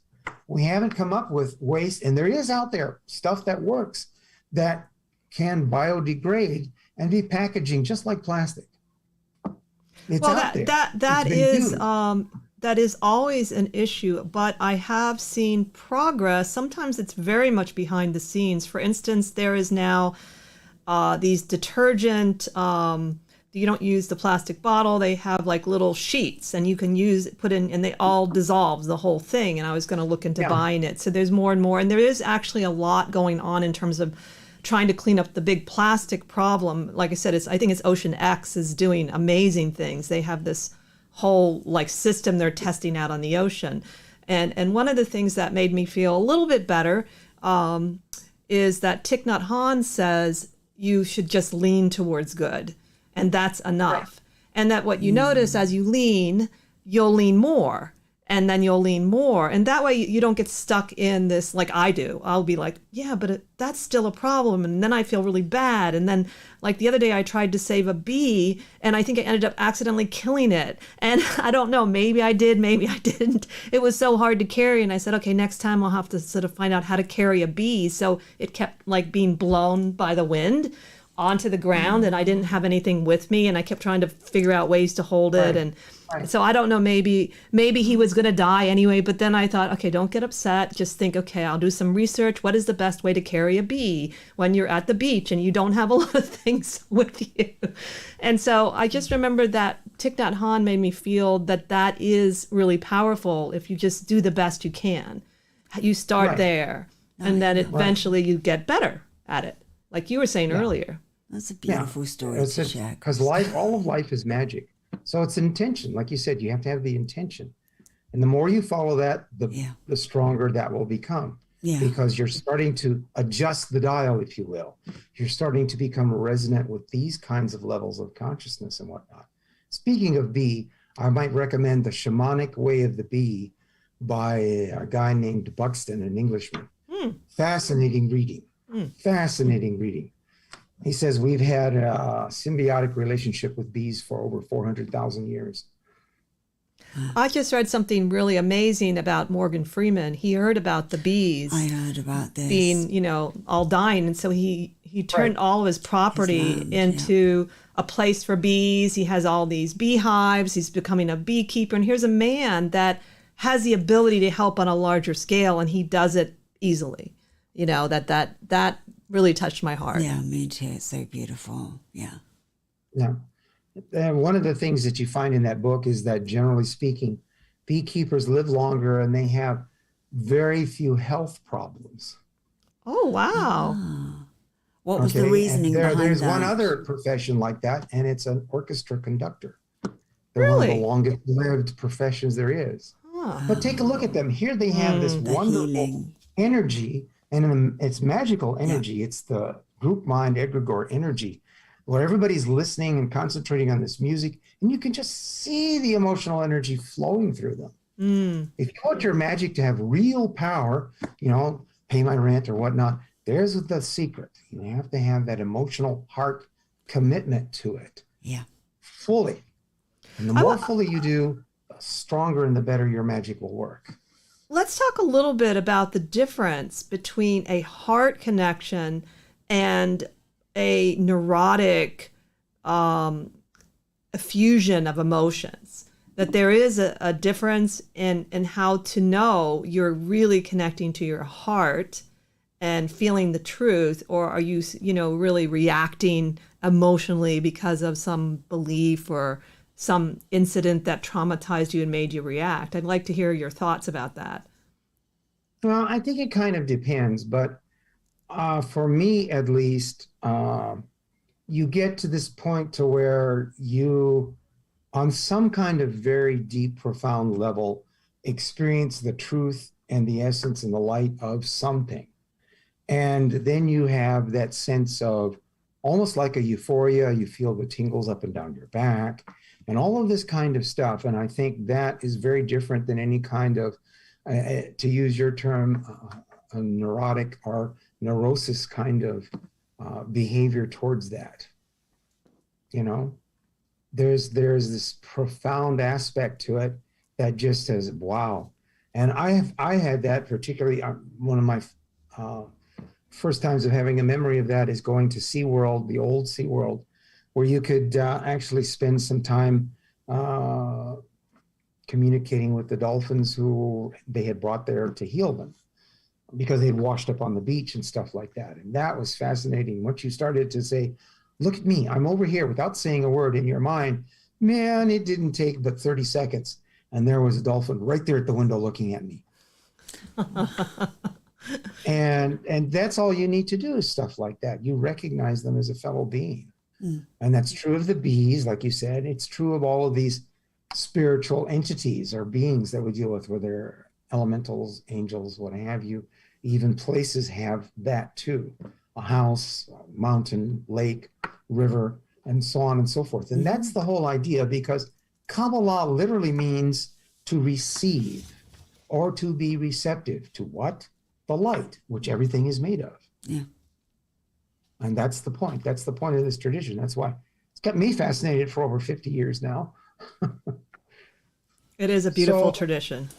We haven't come up with waste, and there is out there stuff that works that can biodegrade and be packaging just like plastic. It's Well, out there. that It's been is used. that is always an issue, but I have seen progress. Sometimes it's very much behind the scenes. For instance, there is now these detergent. You don't use the plastic bottle. They have like little sheets, and you can put in, and they all dissolve the whole thing. And I was going to look into Yeah. buying it. So there's more and more, and there is actually a lot going on in terms of trying to clean up the big plastic problem. Like I said, I think it's Ocean X is doing amazing things. They have this whole like system they're testing out on the ocean. And one of the things that made me feel a little bit better is that Thich Nhat Hanh says you should just lean towards good, and that's enough. And that what you notice as you lean, you'll lean more, and then you'll lean more. And that way you don't get stuck in this like I do. I'll be like, yeah, but that's still a problem. And then I feel really bad. And then like the other day I tried to save a bee, and I think I ended up accidentally killing it. And I don't know, maybe I did, maybe I didn't. It was so hard to carry. And I said, okay, next time I'll have to sort of find out how to carry a bee. So it kept like being blown by the wind onto the ground, and I didn't have anything with me, and I kept trying to figure out ways to hold it. And so I don't know, maybe he was going to die anyway, but then I thought, okay, don't get upset. Just think, okay, I'll do some research. What is the best way to carry a bee when you're at the beach and you don't have a lot of things with you? And so I just remember that Thich Nhat Hanh made me feel that is really powerful if you just do the best you can. You start there, and then eventually you get better at it, like you were saying earlier. That's a beautiful story to share. Because all of life is magic. So it's intention. Like you said, you have to have the intention. And the more you follow that, the stronger that will become. Yeah. Because you're starting to adjust the dial, if you will. You're starting to become resonant with these kinds of levels of consciousness and whatnot. Speaking of bee, I might recommend The Shamanic Way of the Bee by a guy named Buxton, an Englishman. Fascinating reading. Fascinating reading. He says we've had a symbiotic relationship with bees for over 400,000 years. I just read something really amazing about Morgan Freeman. He heard about the bees. I heard about this. Being, all dying. And so he turned all of his property into a place for bees. He has all these beehives. He's becoming a beekeeper. And here's a man has the ability to help on a larger scale, and he does it easily. That really touched my heart. Yeah, me too. It's so beautiful. Yeah. Yeah. And one of the things that you find in that book is that, generally speaking, beekeepers live longer and they have very few health problems. Oh, wow. What was the reasoning behind there's that? one other profession like that, and it's an orchestra conductor. They're Really? one of the longest lived professions there is. But take a look at them. Here they have this wonderful energy, and it's magical energy. It's the group mind egregore energy, where everybody's listening and concentrating on this music, and you can just see the emotional energy flowing through them. If you want your magic to have real power, pay my rent or whatnot, there's the secret. You have to have that emotional heart commitment to it. Yeah. Fully. And the more fully you do, the stronger and the better your magic will work. Let's talk a little bit about the difference between a heart connection and a neurotic fusion of emotions. That there is a difference in how to know you're really connecting to your heart and feeling the truth, or are you, really reacting emotionally because of some belief or some incident that traumatized you and made you react? I'd like to hear your thoughts about that. Well, I think it kind of depends, but for me, at least, you get to this point to where you, on some kind of very deep, profound level, experience the truth and the essence and the light of something. And then you have that sense of almost like a euphoria. You feel the tingles up and down your back and all of this kind of stuff. And I think that is very different than any kind of, to use your term, a neurotic or neurosis kind of behavior towards that. There's this profound aspect to it that just says, wow. And I had that particularly, one of my first times of having a memory of that is going to SeaWorld, the old SeaWorld, where you could actually spend some time communicating with the dolphins who they had brought there to heal them because they had washed up on the beach and stuff like that. And that was fascinating. Once you started to say, look at me, I'm over here, without saying a word, in your mind, man, it didn't take but 30 seconds. And there was a dolphin right there at the window looking at me. And that's all you need to do is stuff like that. You recognize them as a fellow being. And that's true of the bees, like you said. It's true of all of these spiritual entities or beings that we deal with, whether they're elementals, angels, what have you. Even places have that too. A house, a mountain, lake, river, and so on and so forth. And that's the whole idea, because Kabbalah literally means to receive or to be receptive to what? The light, which everything is made of. Yeah. And that's the point. That's the point of this tradition. That's why it's kept me fascinated for over 50 years now. It is a beautiful tradition.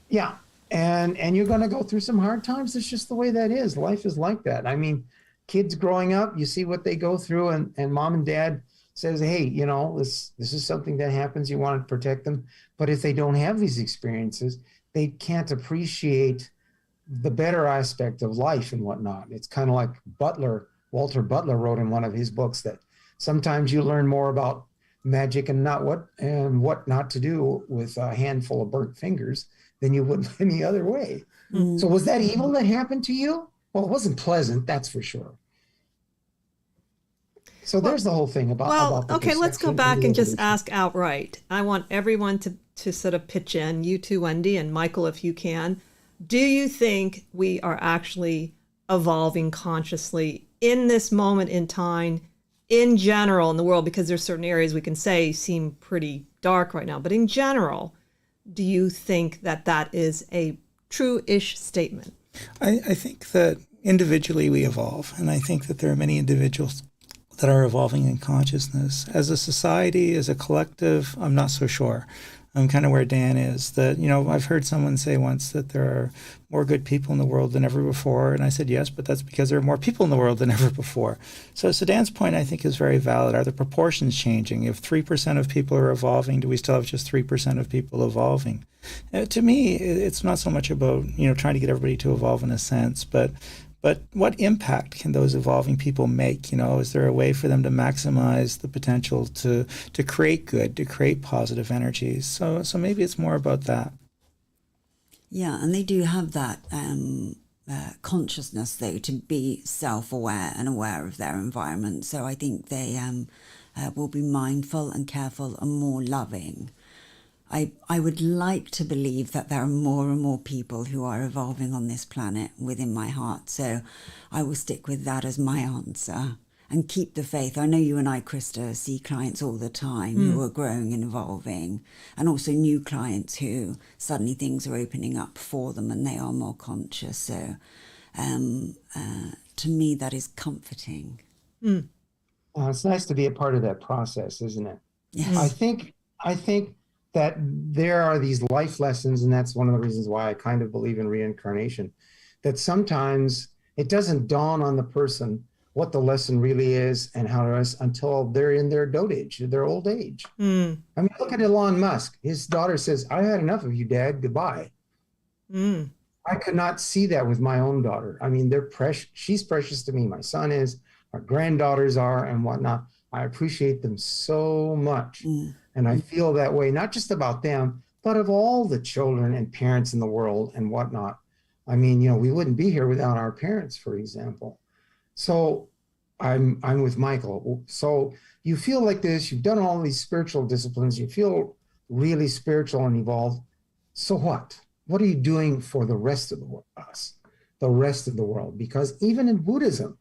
Yeah. And you're going to go through some hard times. It's just the way that is. Life is like that. I mean, kids growing up, you see what they go through, and mom and dad says, hey, you know, this is something that happens. You want to protect them. But if they don't have these experiences, they can't appreciate the better aspect of life and whatnot. It's kind of like Walter Butler wrote in one of his books that sometimes you learn more about magic and what not to do with a handful of burnt fingers than you would any other way. Mm-hmm. So was that evil that happened to you? Well, it wasn't pleasant, that's for sure. So there's the whole thing about the okay, let's go back and just ask outright. I want everyone to sort of pitch in, you too, Wendy, and Michael, if you can. Do you think we are actually evolving consciously in this moment in time, in general in the world? Because there's certain areas we can say seem pretty dark right now, but in general, do you think that is a true-ish statement? I think that individually we evolve, and I think that there are many individuals that are evolving in consciousness. As a society, as a collective, I'm not so sure. I'm kind of where Dan is, that, you know, I've heard someone say once that there are more good people in the world than ever before. And I said, yes, but that's because there are more people in the world than ever before. So Dan's point, I think, is very valid. Are the proportions changing? If 3% of people are evolving, do we still have just 3% of people evolving? To me, it's not so much about, you know, trying to get everybody to evolve in a sense, but what impact can those evolving people make? You know, is there a way for them to maximize the potential to create good, to create positive energies? So maybe it's more about that. Yeah, and they do have that consciousness, though, to be self-aware and aware of their environment. So I think they will be mindful and careful and more loving. I would like to believe that there are more and more people who are evolving on this planet within my heart. So I will stick with that as my answer and keep the faith. I know you and I, Krista, see clients all the time who are growing and evolving, and also new clients who suddenly things are opening up for them and they are more conscious. So to me, that is comforting. It's nice to be a part of that process, isn't it? Yes. I think that there are these life lessons, and that's one of the reasons why I kind of believe in reincarnation, that sometimes it doesn't dawn on the person what the lesson really is and how it is until they're in their dotage, their old age. I mean, look at Elon Musk. His daughter says, I had enough of you, Dad. Goodbye. I could not see that with my own daughter. I mean, they're precious. She's precious to me. My son is, our granddaughters are, and whatnot. I appreciate them so much. And I feel that way, not just about them, but of all the children and parents in the world and whatnot. I mean, you know, we wouldn't be here without our parents, for example. So I'm with Michael. So you feel like this, you've done all these spiritual disciplines, you feel really spiritual and evolved. So what? What are you doing for the rest of the rest of the world? Because even in Buddhism,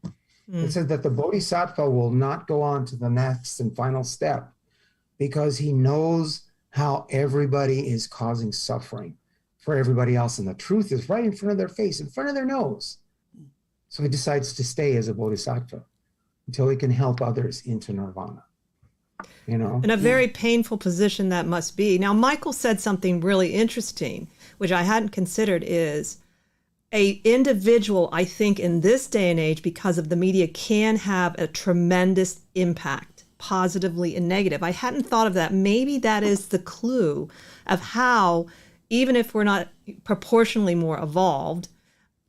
it says that the Bodhisattva will not go on to the next and final step, because he knows how everybody is causing suffering for everybody else. And the truth is right in front of their face, in front of their nose. So he decides to stay as a bodhisattva until he can help others into nirvana. You know? In a very painful position that must be. Now, Michael said something really interesting, which I hadn't considered, is a individual, I think in this day and age, because of the media, can have a tremendous impact, positively and negative. I hadn't thought of that. Maybe that is the clue of how, even if we're not proportionally more evolved,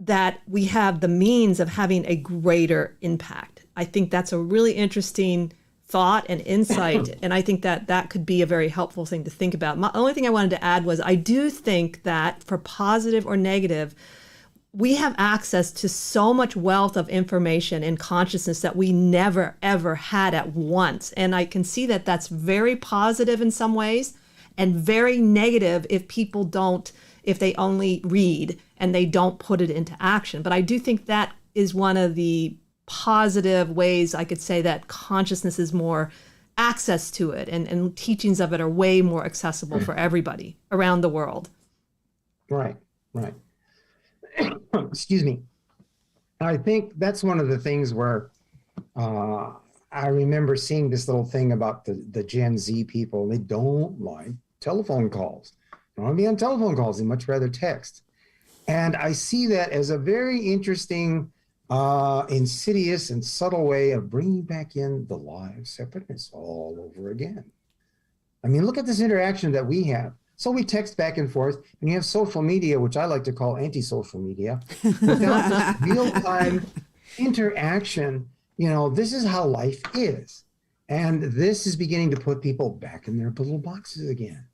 that we have the means of having a greater impact. I think that's a really interesting thought and insight, and I think that that could be a very helpful thing to think about. The only thing I wanted to add was I do think that for positive or negative, we have access to so much wealth of information and consciousness that we never, ever had at once. And I can see that that's very positive in some ways and very negative if people don't, if they only read and they don't put it into action. But I do think that is one of the positive ways I could say that consciousness is more access to it, and teachings of it are way more accessible for everybody around the world. Right. Excuse me. I think that's one of the things where I remember seeing this little thing about the Gen Z people. They don't like telephone calls. They don't want to be on telephone calls. They much rather text. And I see that as a very interesting, insidious and subtle way of bringing back in the live separateness all over again. I mean, look at this interaction that we have. So we text back and forth, and you have social media, which I like to call anti-social media. Without this real-time interaction, this is how life is. And this is beginning to put people back in their little boxes again.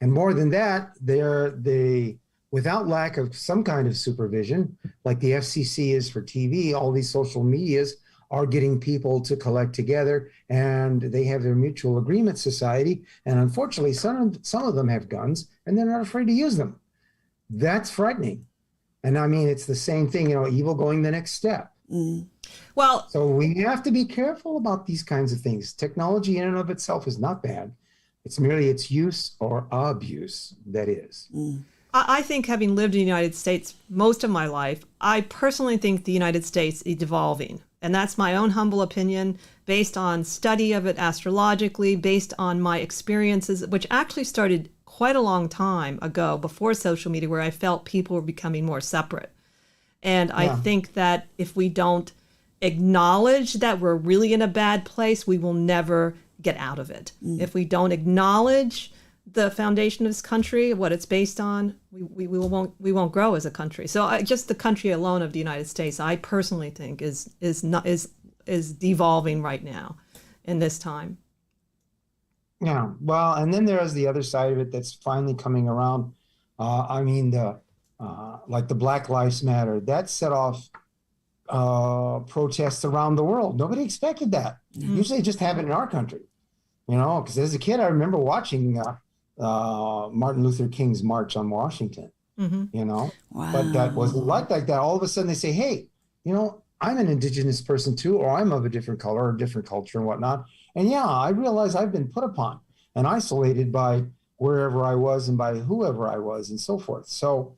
And more than that, they without lack of some kind of supervision, like the FCC is for TV, all these social medias are getting people to collect together, and they have their mutual agreement society. And unfortunately, some of them have guns, and they're not afraid to use them. That's frightening. And I mean, it's the same thing, evil going the next step. Well, so we have to be careful about these kinds of things. Technology in and of itself is not bad. It's merely its use or abuse that is. I think, having lived in the United States most of my life, I personally think the United States is devolving. And that's my own humble opinion, based on study of it astrologically, based on my experiences, which actually started quite a long time ago, before social media, where I felt people were becoming more separate. And I think that if we don't acknowledge that we're really in a bad place, we will never get out of it. If we don't acknowledge the foundation of this country, what it's based on, we won't grow as a country. So just the country alone of the United States, I personally think is devolving right now in this time. Yeah, well, and then there's the other side of it that's finally coming around. Like the Black Lives Matter, that set off protests around the world. Nobody expected that. Usually it just happened in our country, because as a kid, I remember watching Martin Luther King's March on Washington, Wow. But that wasn't like that. All of a sudden they say, hey, I'm an indigenous person too, or I'm of a different color or different culture and whatnot. And I realize I've been put upon and isolated by wherever I was and by whoever I was and so forth. So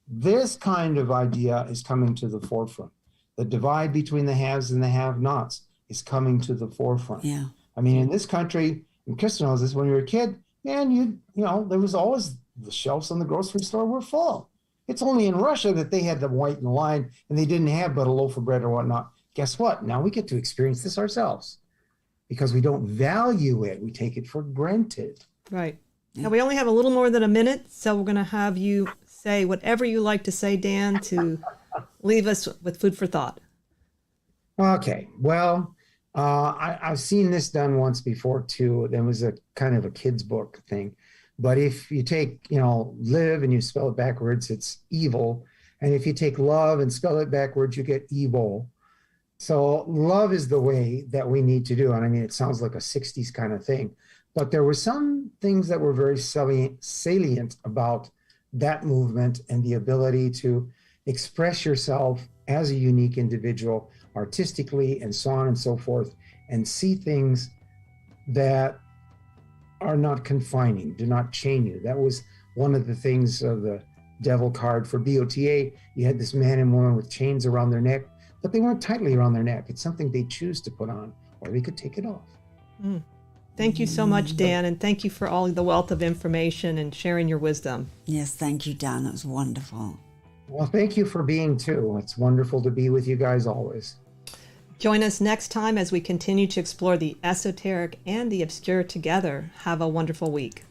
this kind of idea is coming to the forefront. The divide between the haves and the have-nots is coming to the forefront. Yeah. I mean, in this country, and Kristen knows this, when you were a kid, man, there was always the shelves in the grocery store were full. It's only in Russia that they had the white in the line and they didn't have but a loaf of bread or whatnot. Guess what? Now we get to experience this ourselves because we don't value it. We take it for granted. Right. Now we only have a little more than a minute, so we're going to have you say whatever you like to say, Dan, to leave us with food for thought. Okay. Well, I've seen this done once before too. There was a kind of a kid's book thing. But if you take, live and you spell it backwards, it's evil. And if you take love and spell it backwards, you get evil. So love is the way that we need to do. And I mean, it sounds like a 60s kind of thing. But there were some things that were very salient about that movement and the ability to express yourself as a unique individual artistically and so on and so forth, and see things that are not confining, do not chain you. That was one of the things of the devil card for BOTA. You had this man and woman with chains around their neck, but they weren't tightly around their neck. It's something they choose to put on, or they could take it off. Thank you so much, Dan, and thank you for all the wealth of information and sharing your wisdom. Yes, thank you, Dan. That was wonderful. Well, thank you for being too. It's wonderful to be with you guys always. Join us next time as we continue to explore the esoteric and the obscure together. Have a wonderful week.